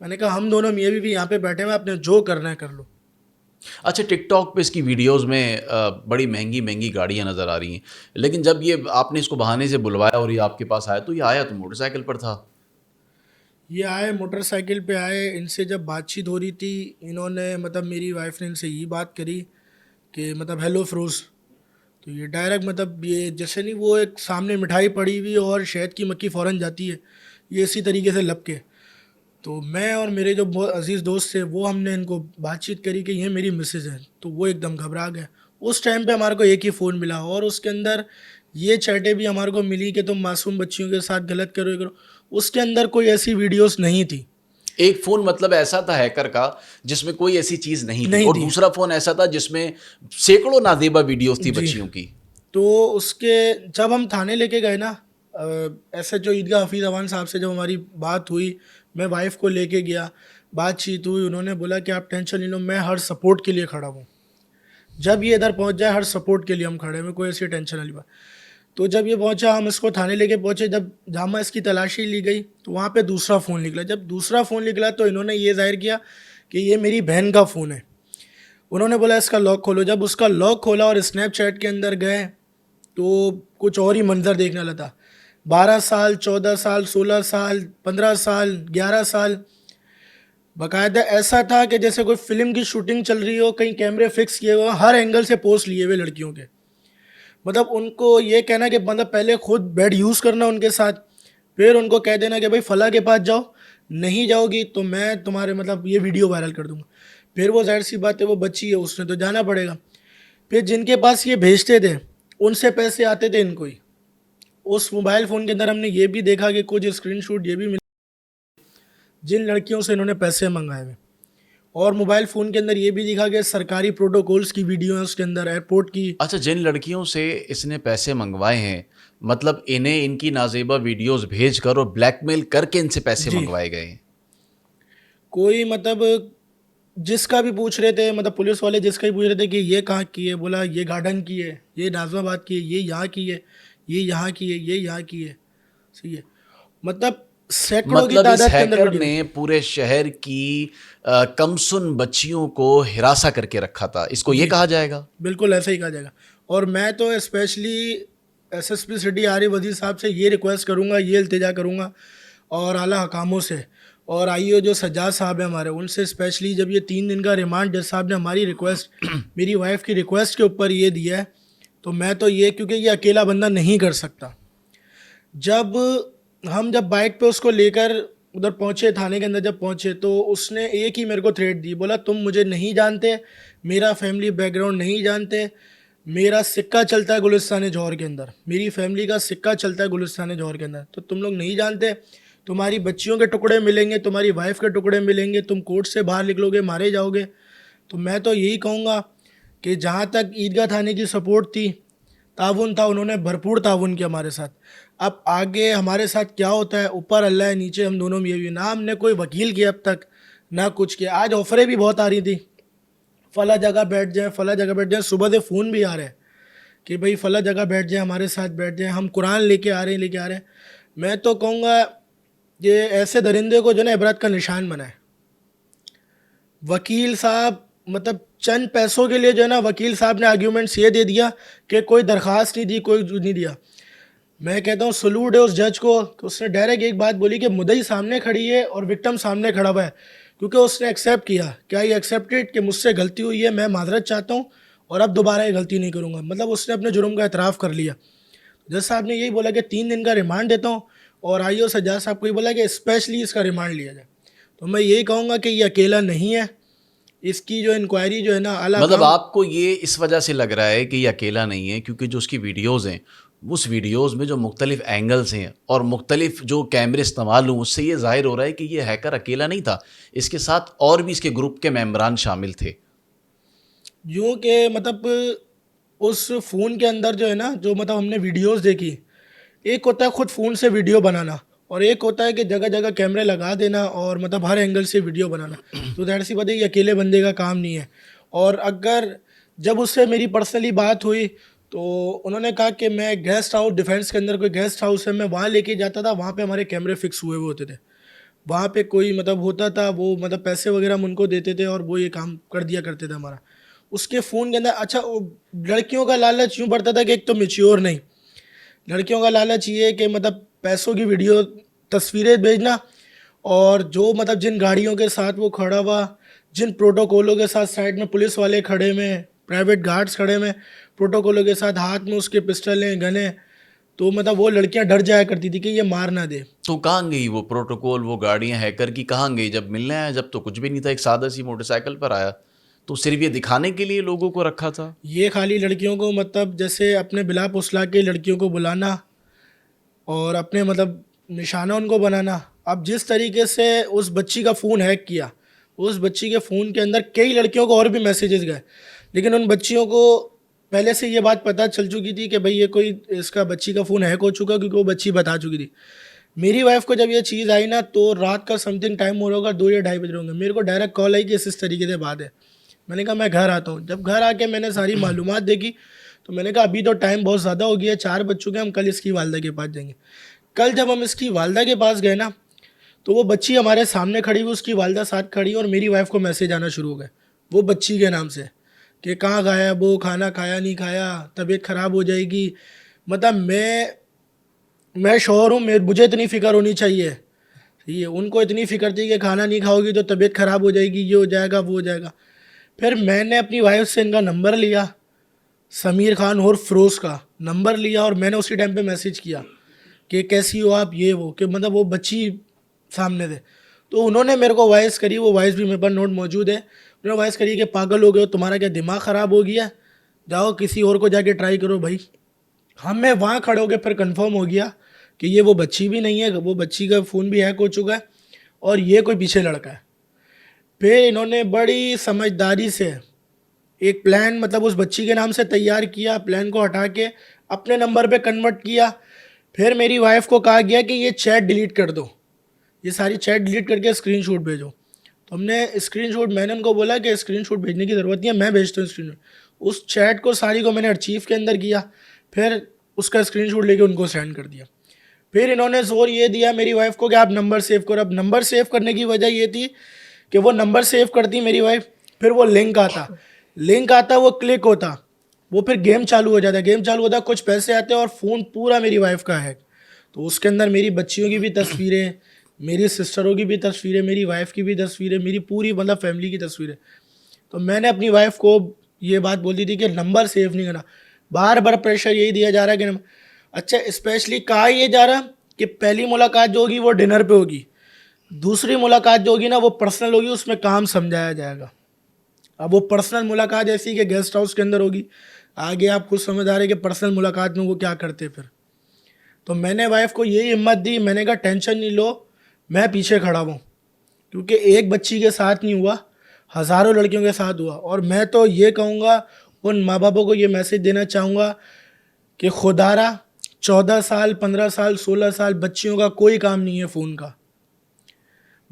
میں نے کہا ہم دونوں میاں بیوی یہاں پہ بیٹھے ہوئے, آپ نے جو کرنا ہے کر لو. اچھا ٹک ٹاک پہ اس کی ویڈیوز میں بڑی مہنگی مہنگی گاڑیاں نظر آ رہی ہیں، لیکن جب یہ آپ نے اس کو بہانے سے بلوایا اور یہ آپ کے پاس آیا تو یہ آیا تو موٹر سائیکل پر تھا. یہ آئے موٹر سائیکل پہ آئے. ان سے جب بات چیت ہو رہی تھی انہوں نے مطلب میری وائف نے ان سے یہ بات کری کہ مطلب ہیلو فروز. تو یہ ڈائریکٹ مطلب یہ جیسے نہیں وہ ایک سامنے مٹھائی پڑی ہوئی اور شہد کی مکھی فوراً جاتی ہے، یہ اسی طریقے سے لپ کے. تو میں اور میرے جو بہت عزیز دوست تھے وہ ہم نے ان کو بات چیت کری کہ یہ میری مسز ہے. تو وہ ایک دم گھبرا گئے. اس ٹائم پہ ہمارے کو ایک ہی فون ملا اور اس کے اندر یہ چیٹیں بھی ہمارے کو ملی کہ تم معصوم بچیوں کے ساتھ غلط کرو یہ کرو. اس کے اندر کوئی ایسی ویڈیوز نہیں تھی. ایک فون مطلب ایسا تھا ہیکر کا جس میں کوئی ایسی چیز نہیں تھی، اور دوسرا فون ایسا تھا جس میں سینکڑوں نازیبا ویڈیوز تھی بچیوں کی. تو اس کے جب ہم تھانے لے کے گئے نا ایس ایچ او عیدگاہ حفیظ اوان صاحب سے جب ہماری بات ہوئی، میں وائف کو لے کے گیا، بات چیت ہوئی، انہوں نے بولا کہ آپ ٹینشن نہیں لو، میں ہر سپورٹ کے لیے کھڑا ہوں. جب یہ ادھر پہنچ جائے ہر سپورٹ کے لیے ہم کھڑے ہیں، کوئی ایسی ٹینشن والی بات. تو جب یہ پہنچا ہم اس کو تھانے لے کے پہنچے، جب جہاں اس کی تلاشی لی گئی تو وہاں پہ دوسرا فون نکلا. جب دوسرا فون نکلا تو انہوں نے یہ ظاہر کیا کہ یہ میری بہن کا فون ہے. انہوں نے بولا اس کا لاک کھولو. جب اس کا لاک کھولا اور اسنیپ چیٹ کے اندر گئے تو کچھ اور ہی منظر دیکھنے والا تھا. 12 سال 14 سال 16 سال 15 سال 11 سال باقاعدہ ایسا تھا کہ جیسے کوئی فلم کی شوٹنگ چل رہی ہو، کہیں کیمرے فکس کیے ہوئے، ہر اینگل سے پوسٹ لیے ہوئے لڑکیوں کے. مطلب ان کو یہ کہنا کہ مطلب پہلے خود بیڈ یوز کرنا ان کے ساتھ، پھر ان کو کہہ دینا کہ بھائی فلاں کے پاس جاؤ، نہیں جاؤ گی تو میں تمہارے مطلب یہ ویڈیو وائرل کر دوں گا. پھر وہ ظاہر سی بات ہے وہ بچی ہے، اس نے تو جانا پڑے گا. پھر جن کے پاس یہ بھیجتے تھے ان سے پیسے آتے تھے ان کو ہی. اس موبائل فون کے اندر ہم نے یہ بھی دیکھا کہ کچھ اسکرین شاٹ یہ بھی ملے جن لڑکیوں سے انہوں نے پیسے منگائے ہوئے. اور موبائل فون کے اندر یہ بھی دکھا کہ سرکاری پروٹوکولز کی ویڈیو ہے اس کے اندر، ایئرپورٹ کی. اچھا جن لڑکیوں سے اس نے پیسے منگوائے ہیں مطلب انہیں ان کی نازیبا ویڈیوز بھیج کر اور بلیک میل کر کے ان سے پیسے منگوائے گئے ہیں. کوئی مطلب جس کا بھی پوچھ رہے تھے، مطلب پولیس والے جس کا بھی پوچھ رہے تھے کہ یہ کہاں کی ہے، بولا یہ گارڈن کی ہے، یہ ناظم آباد کی ہے، یہ یہاں کی ہے، یہ یہاں کی ہے، یہ یہاں کی ہے. صحیح ہے. مطلب سینکڑوں کی مطلب اس تعداد کے اندر ہیکر نے پورے شہر کی کمسن بچیوں کو ہراساں کر کے رکھا تھا، اس کو یہ کہا جائے گا؟ بالکل ایسا ہی کہا جائے گا. اور میں تو specially S S P city Arif Wazir صاحب سے یہ ریکویسٹ کروں گا، یہ التجا کروں گا، اور اعلیٰ حکاموں سے اور آئی او جو سجاد صاحب ہیں ہمارے، ان سے اسپیشلی جب یہ 3 دن کا ریمانڈ جج صاحب نے ہماری ریکویسٹ میری وائف کی ریکویسٹ کے اوپر یہ دیا ہے، تو میں تو یہ کیونکہ یہ اکیلا بندہ نہیں کر سکتا. جب بائک پہ اس کو لے کر ادھر پہنچے تھانے کے اندر، جب پہنچے تو اس نے ایک ہی میرے کو تھریٹ دی، بولا تم مجھے نہیں جانتے، میرا فیملی بیک گراؤنڈ نہیں جانتے، میرا سکہ چلتا ہے گلستان جوہر کے اندر، میری فیملی کا سکہ چلتا ہے گلستان جوہر کے اندر، تو تم لوگ نہیں جانتے، تمہاری بچیوں کے ٹکڑے ملیں گے، تمہاری وائف کے ٹکڑے ملیں گے، تم کورٹ سے باہر نکلو گے، مارے جاؤ گے. تو میں تو یہی کہوں گا کہ جہاں تک عیدگاہ تھانے کی سپورٹ تھی، تعاون تھا، انہوں نے بھرپور تعاون کیا ہمارے ساتھ. اب آگے ہمارے ساتھ کیا ہوتا ہے اوپر اللہ ہے، نیچے ہم دونوں میں یہ نہ ہم نے کوئی وکیل کیا اب تک نہ کچھ کیا. آج آفریں بھی بہت آ رہی تھی، فلاں جگہ بیٹھ جائیں، فلاں جگہ بیٹھ جائیں. صبح سے فون بھی آ رہے ہیں کہ بھائی فلاں جگہ بیٹھ جائیں، ہمارے ساتھ بیٹھ جائیں، ہم قرآن لے کے آ رہے ہیں. میں تو کہوں گا یہ ایسے درندے کو جو نا عبرت کا نشان بنائے. وکیل صاحب مطلب چند پیسوں کے لیے جو ہے نا وکیل صاحب نے آرگیومنٹس یہ دے دیا کہ کوئی درخواست نہیں دی، کوئی نہیں دیا. میں کہتا ہوں سلوٹ ہے اس جج کو کہ اس نے ڈائریکٹ ایک بات بولی کہ مدعی سامنے کھڑی ہے اور وکٹم سامنے کھڑا ہوا ہے، کیونکہ اس نے ایکسیپٹ کیا. کیا یہ ایکسیپٹیڈ کہ مجھ سے غلطی ہوئی ہے، میں معذرت چاہتا ہوں اور اب دوبارہ یہ غلطی نہیں کروں گا. مطلب اس نے اپنے جرم کا اعتراف کر لیا. جج صاحب نے یہی بولا کہ 3 دن کا ریمانڈ دیتا ہوں، اور آئی او سجاد صاحب کو یہ بولا کہ اسپیشلی اس کا ریمانڈ لیا جائے. تو میں یہی کہوں گا کہ یہ اکیلا نہیں ہے، اس کی جو انکوائری جو ہے نا مطلب آپ کو یہ اس وجہ سے لگ رہا ہے کہ یہ اکیلا نہیں ہے کیونکہ جو اس کی ویڈیوز ہیں اس ویڈیوز میں جو مختلف اینگلز ہیں اور مختلف جو کیمرے استعمال ہوں، اس سے یہ ظاہر ہو رہا ہے کہ یہ ہیکر اکیلا نہیں تھا، اس کے ساتھ اور بھی اس کے گروپ کے ممبران شامل تھے. یوں کہ مطلب اس فون کے اندر جو ہے نا جو مطلب ہم نے ویڈیوز دیکھی، ایک ہوتا ہے خود فون سے ویڈیو بنانا اور ایک ہوتا ہے کہ جگہ جگہ کیمرے لگا دینا اور مطلب ہر اینگل سے ویڈیو بنانا. تو ظاہر سی بات ہے یہ اکیلے بندے کا کام نہیں ہے. اور اگر جب اس سے میری پرسنلی بات ہوئی تو انہوں نے کہا کہ میں گیسٹ ہاؤس ڈیفینس کے اندر کوئی گیسٹ ہاؤس ہے، میں وہاں لے کے جاتا تھا، وہاں پہ ہمارے کیمرے فکس ہوئے ہوتے تھے، وہاں پہ کوئی مطلب ہوتا تھا، وہ مطلب پیسے وغیرہ ہم ان کو دیتے تھے اور وہ یہ کام کر دیا کرتے تھے ہمارا. اس کے فون کے اندر اچھا لڑکیوں کا لالچ یوں بڑھتا تھا کہ ایک تو میچیور نہیں, لڑکیوں کا لالچ یہ ہے کہ مطلب پیسوں کی ویڈیو تصویریں بھیجنا, اور جو مطلب جن گاڑیوں کے ساتھ وہ کھڑا ہوا, جن پروٹوکولوں کے ساتھ سائڈ میں پولیس والے کھڑے میں, پرائیویٹ گارڈز کھڑے میں پروٹوکولوں کے ساتھ, ہاتھ میں اس کے پسٹلیں گنیں, تو مطلب وہ لڑکیاں ڈر جایا کرتی تھی کہ یہ مار نہ دے. تو کہاں گئی وہ پروٹوکول, وہ گاڑیاں ہیکر کی کہاں گئی؟ جب ملنے آیا جب تو کچھ بھی نہیں تھا, ایک سادہ سی موٹر سائیکل پر آیا, تو صرف یہ دکھانے کے لیے لوگوں کو رکھا تھا. یہ خالی لڑکیوں کو مطلب جیسے اپنے بلا پسلا کے لڑکیوں کو بلانا اور اپنے مطلب نشانہ ان کو بنانا. اب جس طریقے سے اس بچی کا فون ہیک کیا, اس بچی کے فون کے اندر کئی لڑکیوں کو اور بھی میسیجز گئے, لیکن ان بچیوں کو پہلے سے یہ بات پتہ چل چکی تھی کہ بھئی یہ کوئی اس کا بچی کا فون ہیک ہو چکا, کیونکہ وہ بچی بتا چکی تھی. میری وائف کو جب یہ چیز آئی نا تو رات کا سم تھنگ ٹائم ہو رہا ہوگا 2 یا 2:30 بج رہے ہوں گے, میرے کو ڈائریکٹ کال آئی کہ اس طریقے سے بات ہے. میں نے کہا میں گھر آتا ہوں. جب گھر آ کے میں نے ساری معلومات دیکھی تو میں نے کہا ابھی تو ٹائم بہت زیادہ ہو گیا ہے, 4 بج چکے ہیں, ہم کل اس کی والدہ کے پاس جائیں گے. کل جب ہم اس کی والدہ کے پاس گئے نا تو وہ بچی ہمارے سامنے کھڑی ہوئی, اس کی والدہ ساتھ کھڑی, اور میری وائف کو میسیج آنا شروع ہو گئے وہ بچی کے نام سے کہ کہاں گیا وہ, کھانا کھایا نہیں کھایا, طبیعت خراب ہو جائے گی. مطلب میں شوہر ہوں, مجھے اتنی فکر ہونی چاہیے, ٹھیک ہے, ان کو اتنی فکر تھی کہ کھانا نہیں کھاؤ گی تو طبیعت خراب ہو جائے گی, یہ ہو جائے گا وہ ہو جائے گا. پھر میں نے اپنی وائف سے ان کا نمبر لیا, سمیر خان اور فروز کا نمبر لیا, اور میں نے اسی ٹائم پہ میسیج کیا کہ کیسی ہو آپ, یہ وہ, کہ مطلب وہ بچی سامنے تھے. تو انہوں نے میرے کو وائس کری, وہ وائس بھی میرے پاس نوٹ موجود ہے. انہوں نے وائس کری کہ پاگل ہو گئے ہو, تمہارا کیا دماغ خراب ہو گیا, جاؤ کسی اور کو جا کے ٹرائی کرو بھائی. ہم میں وہاں کھڑے ہو کے پھر کنفرم ہو گیا کہ یہ وہ بچی بھی نہیں ہے, وہ بچی کا فون بھی ہیک ہو چکا ہے اور یہ کوئی پیچھے لڑکا ہے. پھر انہوں نے بڑی سمجھداری سے ایک پلان مطلب اس بچی کے نام سے تیار کیا, پلان کو ہٹا کے اپنے نمبر پہ کنورٹ کیا. پھر میری وائف کو کہا گیا کہ یہ چیٹ ڈیلیٹ کر دو, یہ ساری چیٹ ڈیلیٹ کر کے اسکرین شاٹ بھیجو. تو ہم نے اسکرین شاٹ, میں نے ان کو بولا کہ اسکرین شاٹ بھیجنے کی ضرورت نہیں ہے, میں بھیجتا ہوں اسکرین شاٹ. اس چیٹ کو ساری کو میں نے ارچیو کے اندر کیا, پھر اس کا اسکرین شاٹ لے کے ان کو سینڈ کر دیا. پھر انہوں نے زور یہ دیا میری وائف کو کہ آپ نمبر سیو کرو. اب نمبر سیو کرنے کی وجہ یہ تھی کہ وہ نمبر سیو کرتی میری وائف, پھر وہ لنک آتا وہ کلک ہوتا, وہ پھر گیم چالو ہو جاتا, کچھ پیسے آتے اور فون پورا میری وائف کا ہے. تو اس کے اندر میری بچیوں کی بھی تصویریں, میری سسٹروں کی بھی تصویریں, میری وائف کی بھی تصویریں, میری پوری مطلب فیملی کی تصویریں. تو میں نے اپنی وائف کو یہ بات بول دی تھی کہ نمبر سیو نہیں کرنا. بار بار پریشر یہی دیا جا رہا ہے کہ اچھا اسپیشلی کہا یہ جا رہا کہ پہلی ملاقات جو ہوگی وہ ڈنر پہ ہوگی, دوسری ملاقات جو ہوگی نا وہ پرسنل ہوگی, اس میں کام سمجھایا جائے گا. اب وہ پرسنل ملاقات ایسی کہ گیسٹ ہاؤس کے اندر ہوگی, آگے آپ خود سمجھ آ رہے کہ پرسنل ملاقات میں وہ کیا کرتے. پھر تو میں نے وائف کو یہی ہمت دی, میں نے کہا ٹینشن نہیں لو, میں پیچھے کھڑا ہوں, کیونکہ ایک بچی کے ساتھ نہیں ہوا, ہزاروں لڑکیوں کے ساتھ ہوا. اور میں تو یہ کہوں گا, ان ماں باپوں کو یہ میسیج دینا چاہوں گا کہ خدارا 14 سال 15 سال 16 سال بچیوں کا کوئی کام نہیں ہے فون کا.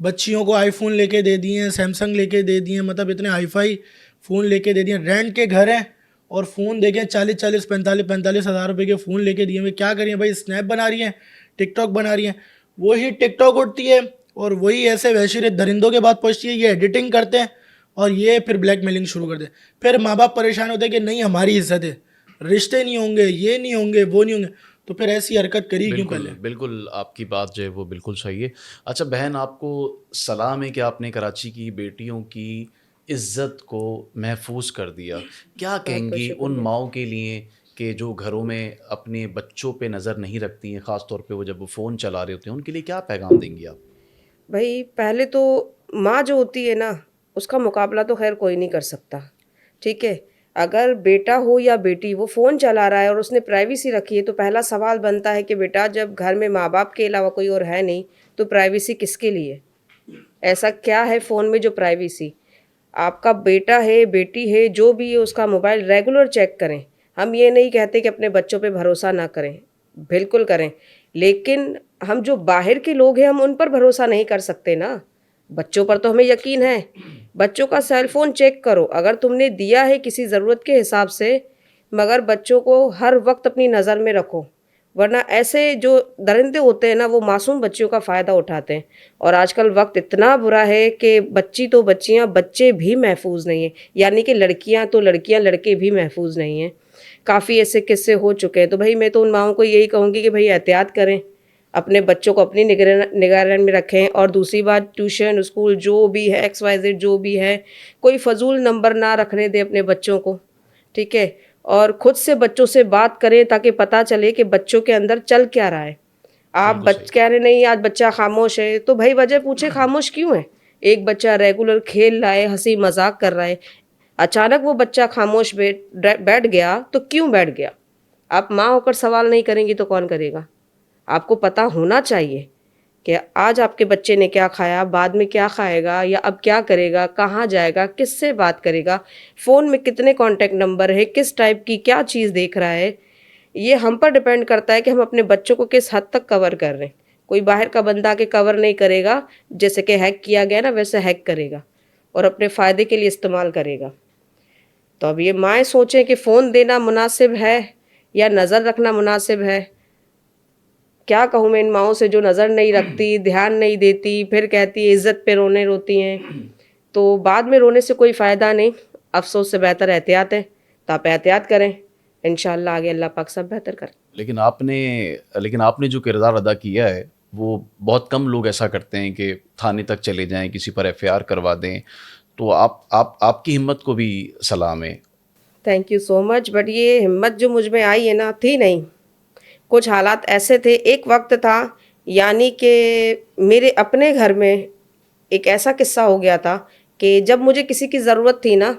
بچیوں کو آئی فون لے کے دے دیے ہیں, سیمسنگ لے کے دے دیے ہیں, مطلب اتنے ہائی فائی فون لے کے دے دیے ہیں. رینٹ کے گھر ہیں اور فون دیکھیں 40 45 ہزار روپے کے فون لے کے دیے ہوئے. کیا کریں بھائی, اسنیپ بنا رہی ہیں, ٹک ٹاک بنا رہی ہیں. وہی ٹک ٹاک اٹھتی ہے اور وہی ایسے وحشی درندوں کے بعد پہنچتی ہے, یہ ایڈیٹنگ کرتے ہیں اور یہ پھر بلیک میلنگ شروع کر دیں. پھر ماں باپ پریشان ہوتے ہیں کہ نہیں ہماری عزت ہے, رشتے نہیں ہوں گے, یہ نہیں ہوں گے, وہ نہیں ہوں گے. تو پھر ایسی حرکت کری کیوں پہلے. بالکل آپ کی بات جو ہے وہ بالکل صحیح ہے. اچھا بہن, آپ کو سلام ہے کہ آپ نے کراچی کی بیٹیوں کی عزت کو محفوظ کر دیا. کیا کہیں گی ان ماؤں کے لیے کہ جو گھروں میں اپنے بچوں پہ نظر نہیں رکھتی ہیں, خاص طور پہ وہ جب وہ فون چلا رہے ہوتے ہیں, ان کے لیے کیا پیغام دیں گی آپ؟ بھائی پہلے تو ماں جو ہوتی ہے نا اس کا مقابلہ تو خیر کوئی نہیں کر سکتا, ٹھیک ہے. اگر بیٹا ہو یا بیٹی وہ فون چلا رہا ہے اور اس نے پرائیویسی رکھی ہے تو پہلا سوال بنتا ہے کہ بیٹا جب گھر میں ماں باپ کے علاوہ کوئی اور ہے نہیں تو پرائیویسی کس کے لیے؟ ایسا کیا ہے فون میں جو پرائیویسی؟ آپ کا بیٹا ہے بیٹی ہے جو بھی ہے اس کا موبائل ریگولر چیک کریں. ہم یہ نہیں کہتے کہ اپنے بچوں پہ بھروسہ نہ کریں, بالکل کریں, لیکن ہم جو باہر کے لوگ ہیں ہم ان پر بھروسہ نہیں کر سکتے نا. بچوں پر تو ہمیں یقین ہے, بچوں کا سیل فون چیک کرو اگر تم نے دیا ہے کسی ضرورت کے حساب سے, مگر بچوں کو ہر وقت اپنی نظر میں رکھو. ورنہ ایسے جو درندے ہوتے ہیں نا وہ معصوم بچیوں کا فائدہ اٹھاتے ہیں. اور آج کل وقت اتنا برا ہے کہ بچی تو بچیاں بچے بھی محفوظ نہیں ہیں, یعنی کہ لڑکیاں تو لڑکیاں لڑکے بھی محفوظ نہیں ہیں. کافی ایسے قصے ہو چکے ہیں. تو بھائی میں تو ان ماؤں کو یہی کہوں گی کہ بھائی احتیاط کریں, اپنے بچوں کو اپنی نگرانی میں رکھیں. اور دوسری بات, ٹیوشن اسکول جو بھی ہے XYZ جو بھی ہے, کوئی فضول نمبر نہ رکھنے دیں اپنے بچوں کو, ٹھیک ہے. اور خود سے بچوں سے بات کریں تاکہ پتہ چلے کہ بچوں کے اندر چل کیا رہا ہے. آپ کہہ رہے نہیں آج بچہ خاموش ہے, تو بھائی وجہ پوچھے خاموش کیوں ہے. ایک بچہ ریگولر کھیل رہا ہے, ہنسی مذاق کر رہا ہے, اچانک وہ بچہ خاموش بیٹھ گیا تو کیوں بیٹھ گیا. آپ ماں ہو کر سوال نہیں کریں گی تو کون کرے گا. آپ کو پتہ ہونا چاہیے کہ آج آپ کے بچے نے کیا کھایا, بعد میں کیا کھائے گا, یا اب کیا کرے گا, کہاں جائے گا, کس سے بات کرے گا, فون میں کتنے کانٹیکٹ نمبر ہے, کس ٹائپ کی کیا چیز دیکھ رہا ہے. یہ ہم پر ڈیپینڈ کرتا ہے کہ ہم اپنے بچوں کو کس حد تک کور کر رہے ہیں. کوئی باہر کا بندہ کے کور نہیں کرے گا, جیسے کہ ہیک کیا گیا نا ویسے ہیک کرے گا اور اپنے فائدے کے لیے استعمال کرے گا. تو اب یہ مائیں سوچیں کہ فون دینا مناسب ہے یا نظر رکھنا مناسب ہے. کیا کہوں میں ان ماؤں سے جو نظر نہیں رکھتی, دھیان نہیں دیتی, پھر کہتی ہے عزت پہ روتی ہیں. تو بعد میں رونے سے کوئی فائدہ نہیں, افسوس سے بہتر احتیاط ہے. تو آپ احتیاط کریں, انشاءاللہ آگے اللہ پاک سب بہتر کریں. لیکن آپ نے جو کردار ادا کیا ہے وہ بہت کم لوگ ایسا کرتے ہیں کہ تھانے تک چلے جائیں, کسی پر FIR کروا دیں. تو آپ کی ہمت کو بھی سلام ہے. Thank you so much. But یہ ہمت جو مجھ میں آئی ہے نا, تھی نہیں. کچھ حالات ایسے تھے, ایک وقت تھا یعنی کہ میرے اپنے گھر میں ایک ایسا قصہ ہو گیا تھا کہ جب مجھے کسی کی ضرورت تھی نا,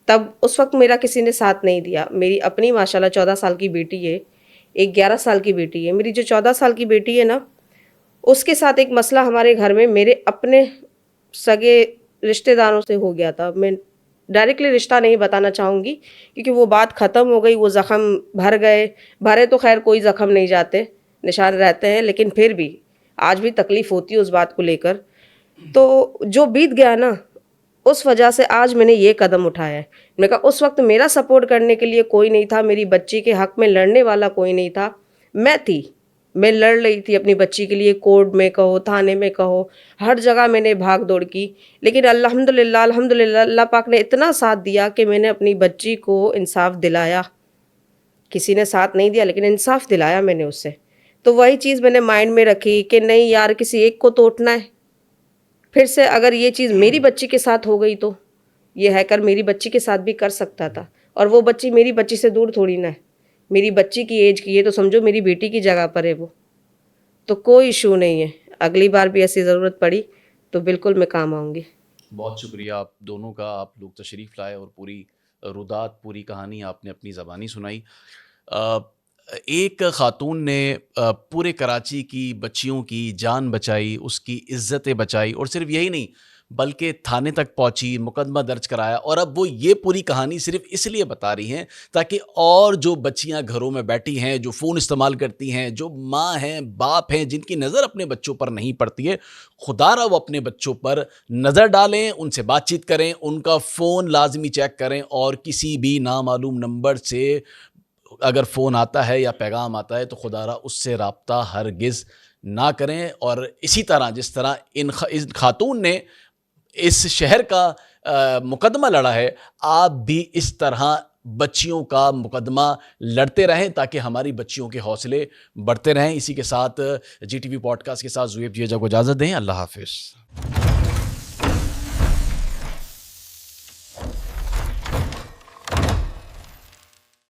تب اس وقت میرا کسی نے ساتھ نہیں دیا. میری اپنی ماشاءاللہ 14 سال کی بیٹی ہے, ایک 11 سال کی بیٹی ہے. میری جو 14 سال کی بیٹی ہے نا, اس کے ساتھ ایک مسئلہ ہمارے گھر میں میرے اپنے سگے رشتہ داروں سے ہو گیا تھا. میں ڈائریکٹلی رشتہ نہیں بتانا چاہوں گی کیونکہ وہ بات ختم ہو گئی, وہ زخم بھر گئے. بھرے تو خیر کوئی زخم نہیں جاتے, نشان رہتے ہیں, لیکن پھر بھی آج بھی تکلیف ہوتی ہے اس بات کو لے کر. تو جو بیت گیا نا, اس وجہ سے آج میں نے یہ قدم اٹھایا ہے. میں نے کہا اس وقت میرا سپورٹ کرنے کے لیے کوئی نہیں تھا, میری بچی کے حق میں لڑنے والا کوئی نہیں تھا. میں تھی, میں لڑ رہی تھی اپنی بچی کے لیے, کورٹ میں کہو, تھانے میں کہو, ہر جگہ میں نے بھاگ دوڑ کی. لیکن الحمدللہ اللہ پاک نے اتنا ساتھ دیا کہ میں نے اپنی بچی کو انصاف دلایا. کسی نے ساتھ نہیں دیا لیکن انصاف دلایا میں نے اس سے. تو وہی چیز میں نے مائنڈ میں رکھی کہ نہیں یار, کسی ایک کو تو اٹھنا ہے. پھر سے اگر یہ چیز میری بچی کے ساتھ ہو گئی تو یہ ہیکر میری بچی کے ساتھ بھی کر سکتا تھا. اور وہ بچی میری بچی سے دور تھوڑی نہ ہے, میری بچی کی ایج کی ہے, تو سمجھو میری بیٹی کی جگہ پر ہے وہ. تو کوئی ایشو نہیں ہے, اگلی بار بھی ایسی ضرورت پڑی تو بالکل میں کام آؤں گی. بہت شکریہ آپ دونوں کا, آپ لوگ تشریف لائے اور پوری رودات, پوری کہانی آپ نے اپنی زبانی سنائی. ایک خاتون نے پورے کراچی کی بچیوں کی جان بچائی, اس کی عزتیں بچائی, اور صرف یہی نہیں بلکہ تھانے تک پہنچی, مقدمہ درج کرایا. اور اب وہ یہ پوری کہانی صرف اس لیے بتا رہی ہیں تاکہ اور جو بچیاں گھروں میں بیٹھی ہیں, جو فون استعمال کرتی ہیں, جو ماں ہیں, باپ ہیں, جن کی نظر اپنے بچوں پر نہیں پڑتی ہے, خدا را وہ اپنے بچوں پر نظر ڈالیں, ان سے بات چیت کریں, ان کا فون لازمی چیک کریں, اور کسی بھی نامعلوم نمبر سے اگر فون آتا ہے یا پیغام آتا ہے تو خدا را اس سے رابطہ ہرگز نہ کریں. اور اسی طرح جس طرح ان خاتون نے اس شہر کا مقدمہ لڑا ہے, آپ بھی اس طرح بچیوں کا مقدمہ لڑتے رہیں تاکہ ہماری بچیوں کے حوصلے بڑھتے رہیں. اسی کے ساتھ GTV پوڈ کاسٹ کے ساتھ زہیب جیجا کو اجازت دیں. اللہ حافظ.